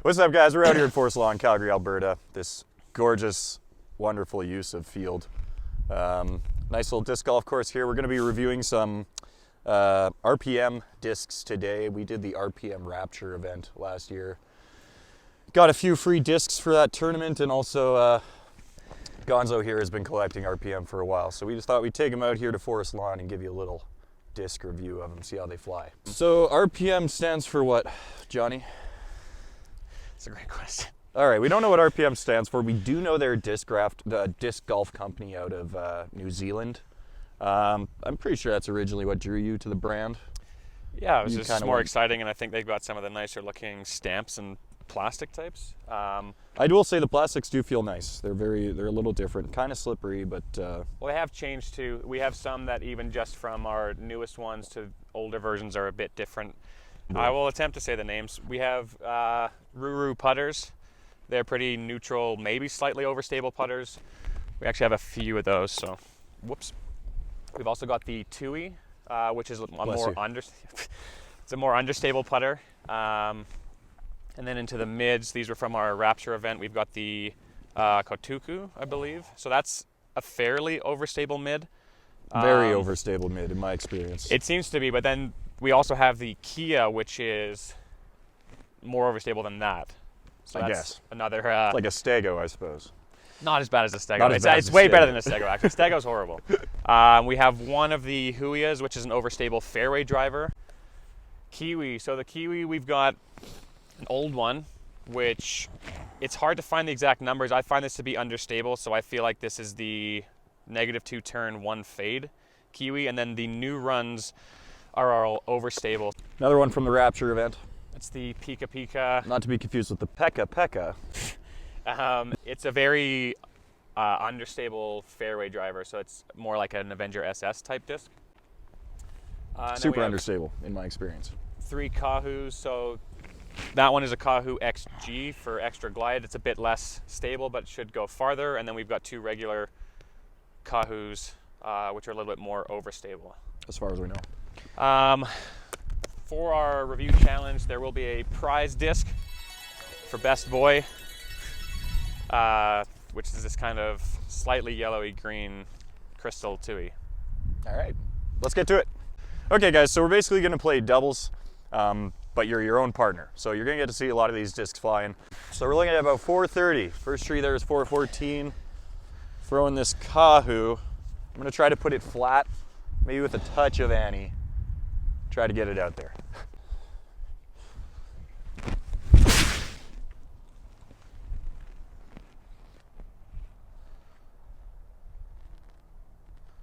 What's up, guys? We're out here at Forest Lawn, Calgary, Alberta. This gorgeous, wonderful use of field. Nice little disc golf course here. We're going to be reviewing some RPM discs today. We did the RPM Rapture event last year. Got a few free discs for that tournament, and also Gonzo here has been collecting RPM for a while, so we just thought we'd take him out here to Forest Lawn and give you a little disc review of them, see how they fly. So RPM stands for what, Johnny? That's a great question. All right, we don't know what RPM stands for. We do know they're a disc golf company out of New Zealand. I'm pretty sure that's originally what drew you to the brand. Yeah, it was just more exciting, and I think they've got some of the nicer looking stamps and plastic types. I will say the plastics do feel nice. They're a little different, kind of slippery, but well, they have changed too. We have some that even just from our newest ones to older versions are a bit different. Yeah. I will attempt to say the names. We have Ruru putters. They're pretty neutral, maybe slightly overstable putters. We actually have a few of those, so whoops. We've also got the Kiwi, which is it's a more understable putter. And then into the mids, these were from our Rapture event. We've got the Kotuku, I believe. So that's a fairly overstable mid. Very overstable mid in my experience. It seems to be, but then we also have the Kia, which is more overstable than that. So I that's guess. Another... It's like a Stego, I suppose. Not as bad as a Stego. It's way better than a Stego, actually. Stego's horrible. We have one of the Huias, which is an overstable fairway driver. Kiwi. So the Kiwi, we've got an old one, which it's hard to find the exact numbers. I find this to be understable, so I feel like this is the -2 turn, 1 fade Kiwi, and then the new runs are all overstable. Another one from the Rapture event. It's the Pika Pika. Not to be confused with the Pekka Pekka. It's a very understable fairway driver, so it's more like an Avenger SS type disc. Super understable in my experience. 3 Kahus, so that one is a Kahu XG for extra glide. It's a bit less stable, but should go farther. And then we've got 2 regular Kahus, which are a little bit more overstable. As far as we know. For our review challenge, there will be a prize disc for Best Boy, which is this kind of slightly yellowy green crystal tui. All right, let's get to it. Okay, guys, so we're basically going to play doubles. But you're your own partner. So you're gonna get to see a lot of these discs flying. So we're looking at about 430. First tree there is 414. Throwing this Kahu. I'm gonna try to put it flat, maybe with a touch of Annie. Try to get it out there.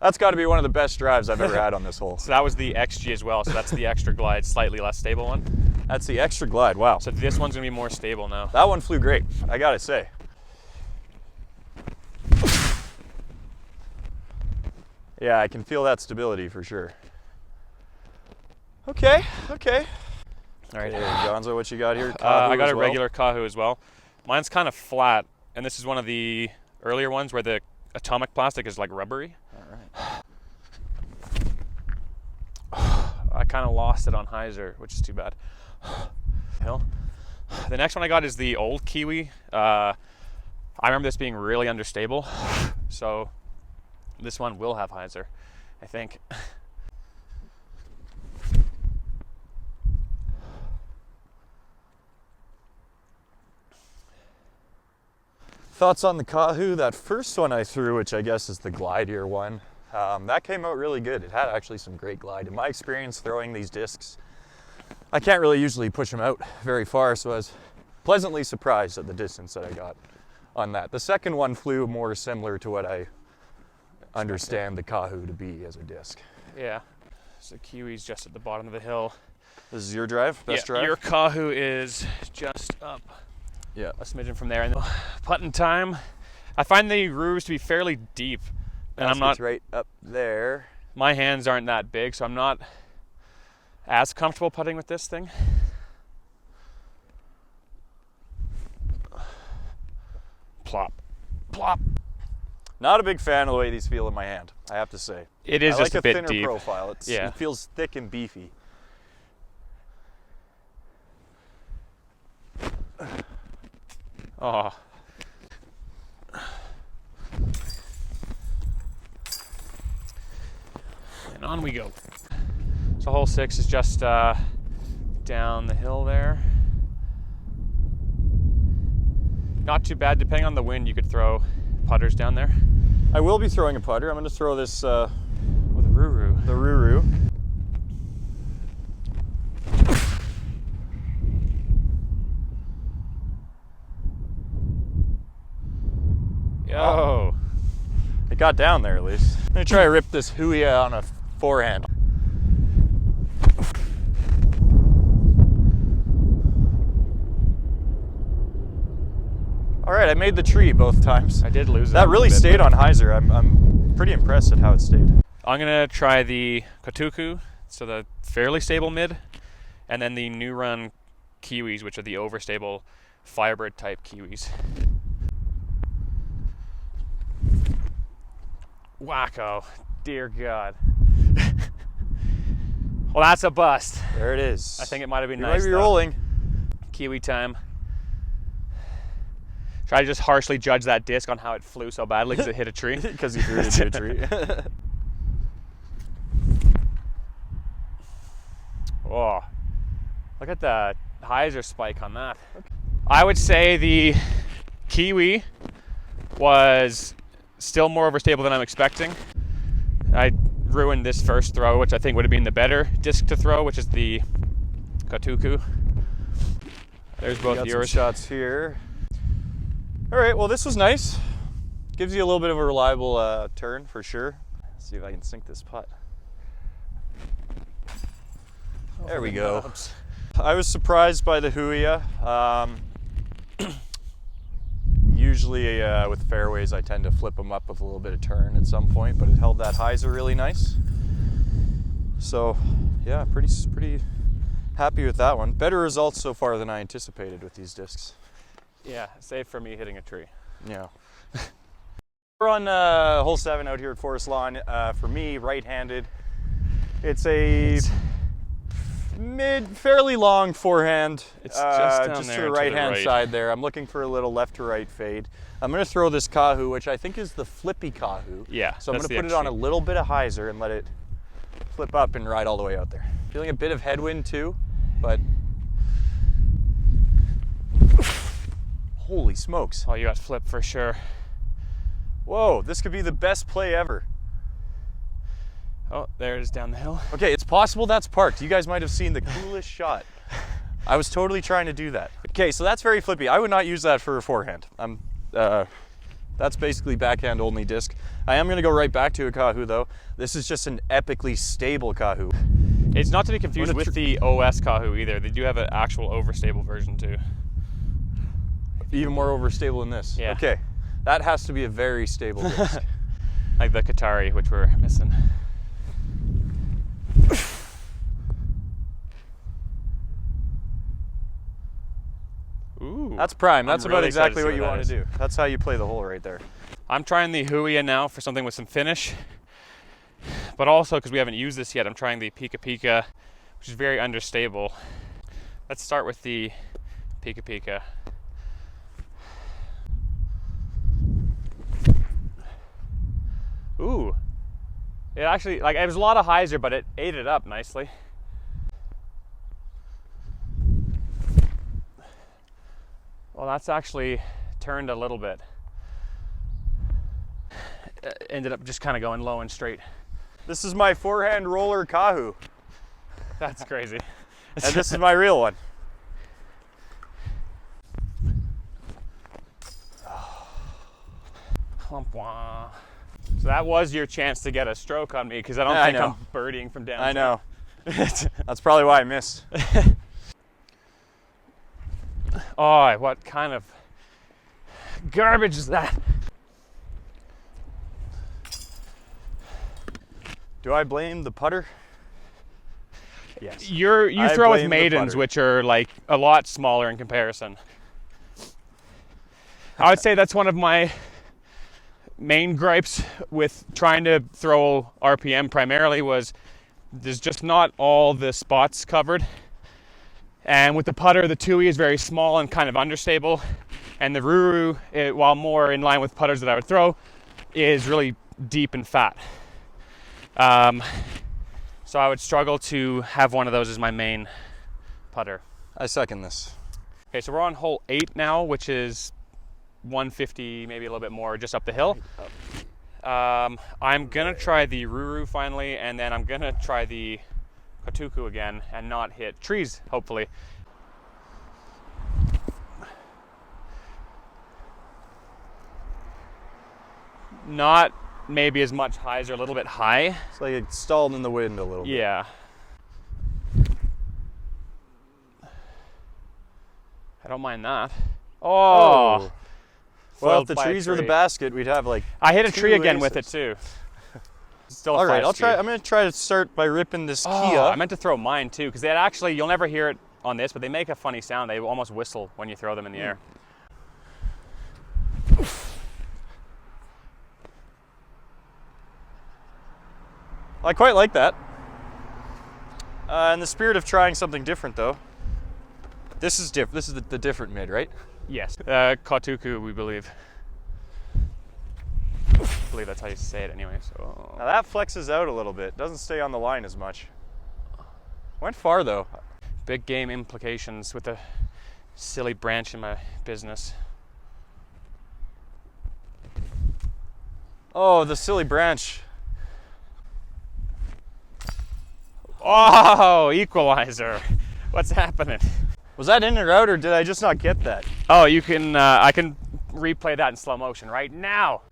That's got to be one of the best drives I've ever had on this hole. So that was the XG as well, so that's the extra glide, slightly less stable one. That's the extra glide, wow. So this one's gonna be more stable now. That one flew great, I gotta say. Yeah, I can feel that stability for sure. Okay. All right, Gonzo, what you got here? I got a regular Kahu as well. Mine's kind of flat, and this is one of the earlier ones where the atomic plastic is like rubbery. All right. I kind of lost it on hyzer, which is too bad. Hill. The next one I got is the old Kiwi. I remember this being really understable, so this one will have hyzer, I think. Thoughts on the Kahu? That first one I threw, which I guess is the glidier one, that came out really good. It had actually some great glide. In my experience throwing these discs, I can't really usually push them out very far, so I was pleasantly surprised at the distance that I got on that. The second one flew more similar to what I understand the Kahu to be as a disc. Yeah, so Kiwi's just at the bottom of the hill. This is your drive, best drive? Your Kahu is just up. Yeah, a smidgen from there. And putting time, I find the Rurus to be fairly deep, and I'm not right up there. My hands aren't that big, so I'm not as comfortable putting with this thing. Plop, plop. Not a big fan of the way these feel in my hand, I have to say. It is just a bit deep. I like a thinner deep profile. It feels thick and beefy. Oh. And on we go. So hole 6 is just down the hill there. Not too bad. Depending on the wind, you could throw putters down there. I will be throwing a putter. I'm going to throw this With a Ruru. the Ruru. Oh. It got down there at least. I'm going to try to rip this Huia on a forehand. All right, I made the tree both times. I did lose That really stayed on hyzer. I'm pretty impressed at how it stayed. I'm gonna try the Kahu, so the fairly stable mid, and then the new run Kiwis, which are the overstable Firebird type Kiwis. Wacko, dear God. Well, that's a bust. There it is. I think it might have been You nice. might be though. rolling. Kiwi time. Try to just harshly judge that disc on how it flew so badly because it hit a tree. Because you threw it into a tree. Oh, look at the hyzer spike on that. I would say the Kiwi was still more overstable than I'm expecting. I ruined this first throw, which I think would have been the better disc to throw, which is the Kahu. There's both Got yours. some shots here. All right, well, this was nice. Gives you a little bit of a reliable turn for sure. Let's see if I can sink this putt. There we go. I was surprised by the Huia. Usually with fairways, I tend to flip them up with a little bit of turn at some point, but it held that hyzer really nice. So yeah, pretty happy with that one. Better results so far than I anticipated with these discs. Yeah, save for me hitting a tree. Yeah. We're on hole 7 out here at Forest Lawn. For me, right-handed. It's a fairly long forehand. It's just down just there to the and to the right-hand right. side there. I'm looking for a little left to right fade. I'm going to throw this Kahu, which I think is the flippy Kahu. Yeah, So I'm that's going to put the it on a extreme. little bit of hyzer and let it flip up and ride all the way out there. Feeling a bit of headwind too, but holy smokes. Oh, you got flip for sure. Whoa, this could be the best play ever. Oh, there it is down the hill. Okay, it's possible that's parked. You guys might have seen the coolest shot. I was totally trying to do that. Okay, so that's very flippy. I would not use that for a forehand. That's basically backhand only disc. I am gonna go right back to a Kahu though. This is just an epically stable Kahu. It's not to be confused with the OS Kahu either. They do have an actual overstable version too. Even more overstable than this. Yeah. Okay, that has to be a very stable disc. Like the Qatari, which we're missing. Ooh. That's prime. That's I'm about really excited exactly to see what you what want that to do. That's how you play the hole right there. I'm trying the Huia now for something with some finish, but also because we haven't used this yet, I'm trying the Pika Pika, which is very understable. Let's start with the Pika Pika. Ooh, it actually, like, it was a lot of hyzer, but it ate it up nicely. Well, that's actually turned a little bit. Ended up just kind of going low and straight. This is my forehand roller Kahu, That's crazy. and this is my real one. So that was your chance to get a stroke on me because I don't Yeah, I think know. I'm birdieing from down. I know. That's probably why I missed. Oh, what kind of garbage is that? Do I blame the putter? Yes. You I throw with blame the maidens, putter. which are like a lot smaller in comparison. I would say that's one of my main gripes with trying to throw RPM primarily was there's just not all the spots covered. And with the putter, the Tui is very small and kind of understable. And the Ruru, while more in line with putters that I would throw, is really deep and fat. So I would struggle to have one of those as my main putter. I second this. Okay, so we're on hole 8 now, which is 150, maybe a little bit more, just up the hill. I'm gonna try the Ruru finally, and then I'm gonna try the Kahu again and not hit trees, hopefully. Not maybe as much highs, or a little bit high. It's like it stalled in the wind a little bit. Yeah. I don't mind that. Oh. Well, if the trees were the basket, we'd have like. I hit a tree again aces with it too. Still a all right, five I'll speed. try. I'm gonna try to start by ripping this Kia. I meant to throw mine too, because they actually, you'll never hear it on this, but they make a funny sound. They almost whistle when you throw them in the air. I quite like that. In the spirit of trying something different, though, this is different. This is the different mid, right? Yes. Kahu, we believe. I believe that's how you say it anyway. So Now that flexes out a little bit. Doesn't stay on the line as much. Went far though. big game implications with a silly branch in my business. Oh, the silly branch. Oh, equalizer. What's happening? Was that in or out, or did I just not get that? Oh, you can, I can replay that in slow motion right now.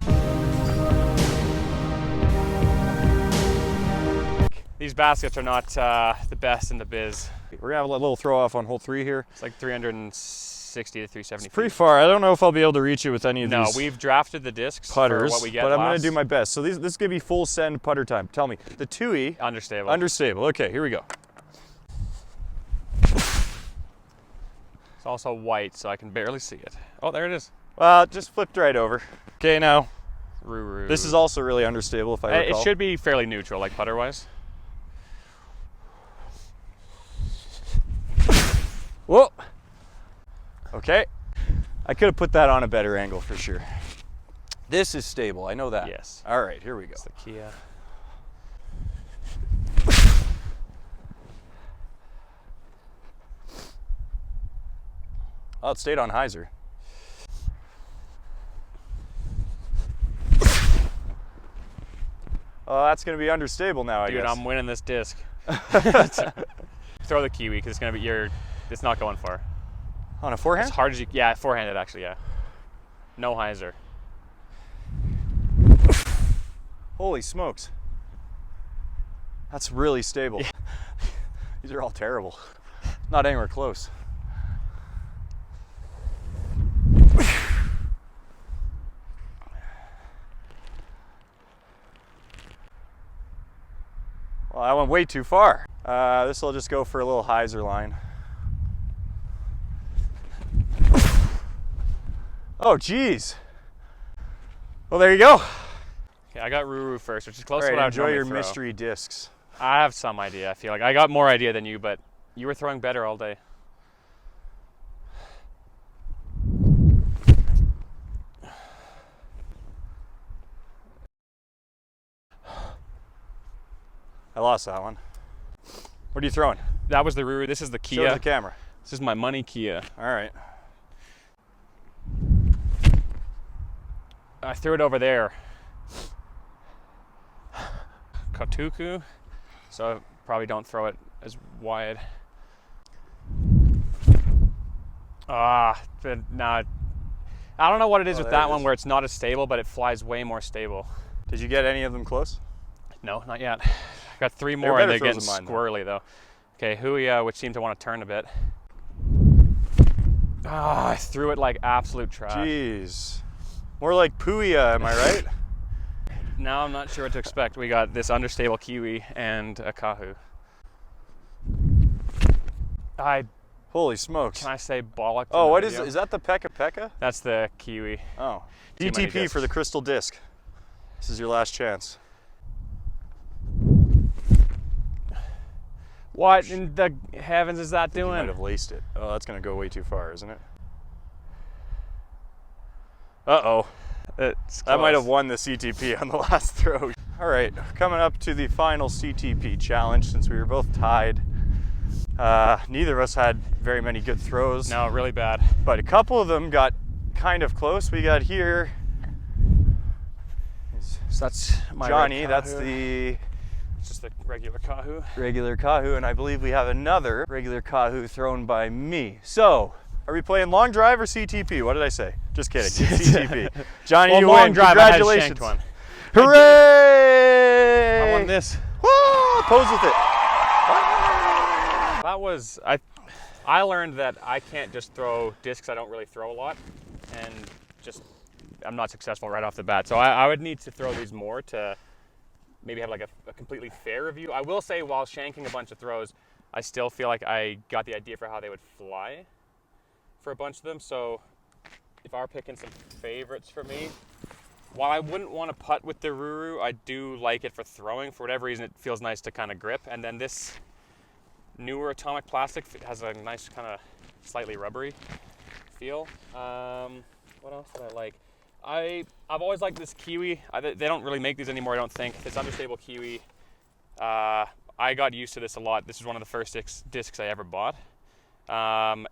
These baskets are not the best in the biz. We're gonna have a little throw off on hole 3 here. It's like 360 to 370 It's pretty feet. far. I don't know if I'll be able to reach it with any of No, these we've drafted the discs putters, for what we get but I'm gonna last. do my best. So this is gonna be full send putter time. Tell me, the 2E. Understable. Understable. Okay, here we go. It's also white, so I can barely see it. Oh, there it is. Well, it just flipped right over. Okay, now Ruru. this is also really understable if I recall. It should be fairly neutral, like putter-wise. Whoa. Okay. I could have put that on a better angle for sure. This is stable. I know that. Yes. All right, here we go. It's the Kia. Oh, it stayed on hyzer. Oh, that's going to be understable now, I Dude, guess. I'm winning this disc. Throw the Kiwi, because it's gonna be it's not going far. On a forehand? As hard as you, yeah, forehanded actually, yeah. No hyzer. Holy smokes. That's really stable. Yeah. These are all terrible. Not anywhere close. Well, I went way too far. This will just go for a little hyzer line. Oh, geez. Well, there you go. Okay, I got Ruru first, which is close All to right, what I would enjoy normally your throw. mystery discs. I have some idea, I feel like. I got more idea than you, but you were throwing better all day. I lost that one. What are you throwing? That was the Ruru. This is the Kia. Show the camera. This is my money Kia. All right. I threw it over there. Kahu. So probably don't throw it as wide. But nah. I don't know what it is with there that it one is. where it's not as stable, but it flies way more stable. Did you get any of them close? No, not yet. I got 3 more and better they're throws getting than mine, though. squirrely though. Okay, Hui, which seemed to want to turn a bit. I threw it like absolute trash. Jeez. More like Puya, am I right? Now I'm not sure what to expect. We got this understable Kiwi and a Kahu. Holy smokes. Can I say bollock? Oh, what is that the Pekka Pekka? That's the Kiwi. Oh. Too many DTP for discs. the crystal disc. This is your last chance. What in the heavens is that You might doing? have laced it. Oh, that's going to go way too far, isn't it? Uh-oh. It's I might close. have won the CTP on the last throw. All right, coming up to the final CTP challenge since we were both tied. Neither of us had very many good throws. No, really bad. But a couple of them got kind of close. We got here. So that's my Johnny, red that's Kahu. the It's just the regular Kahu. regular Kahu, and I believe we have another regular Kahu thrown by me. So, are we playing long drive or CTP? What did I say? Just kidding. It's CTP. Johnny, Well, you long win. drive, I had a Congratulations. shanked one. Hooray! I won this. Woo! Pose with it. That was, I learned that I can't just throw discs I don't really throw a lot, and just, I'm not successful right off the bat. So I would need to throw these more to maybe have like a completely fair review. I will say while shanking a bunch of throws, I still feel like I got the idea for how they would fly for a bunch of them. So if I were picking some favorites for me, while I wouldn't want to putt with the Ruru, I do like it for throwing. For whatever reason, it feels nice to kind of grip. And then this newer atomic plastic has a nice kind of slightly rubbery feel. What else did I like? I've always liked this Kiwi. They don't really make these anymore, I don't think. This understable Kiwi. I got used to this a lot. This is one of the first discs I ever bought.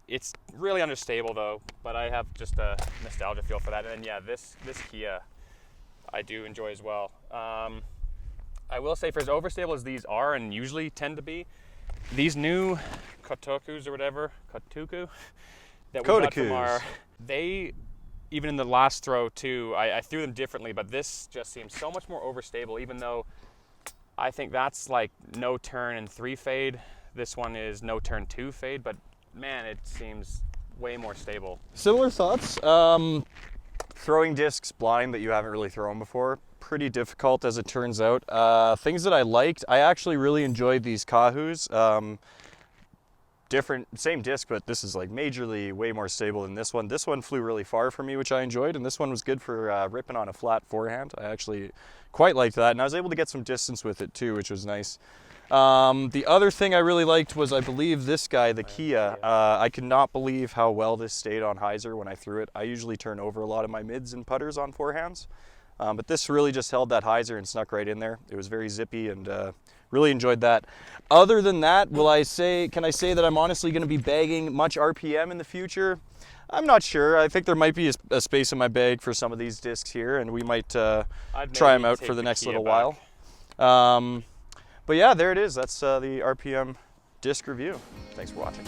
It's really understable though, but I have just a nostalgia feel for that. And then yeah, this Kia I do enjoy as well. I will say for as overstable as these are and usually tend to be, these new Kotokus or whatever, Kotuku, that we got from our, they, even in the last throw too, I threw them differently, but this just seems so much more overstable, even though I think that's like no turn and 3 fade. This one is no turn 2 fade, but man, it seems way more stable. Similar thoughts. Throwing discs blind that you haven't really thrown before, pretty difficult as it turns out. Things that I liked, I actually really enjoyed these Kahus. Same disc, but this is like majorly way more stable than this one. This one flew really far for me, which I enjoyed, and this one was good for ripping on a flat forehand. I actually quite liked that, and I was able to get some distance with it too, which was nice. The other thing I really liked was, I believe, this guy, the Kia. I could not believe how well this stayed on hyzer when I threw it. I usually turn over a lot of my mids and putters on forehands, but this really just held that hyzer and snuck right in there. It was very zippy, and really enjoyed that. Other than that, can I say that I'm honestly going to be bagging much RPM in the future? I'm not sure. I think there might be a space in my bag for some of these discs here, and we might try them out for the next little while. But yeah, there it is. That's the RPM disc review. Thanks for watching.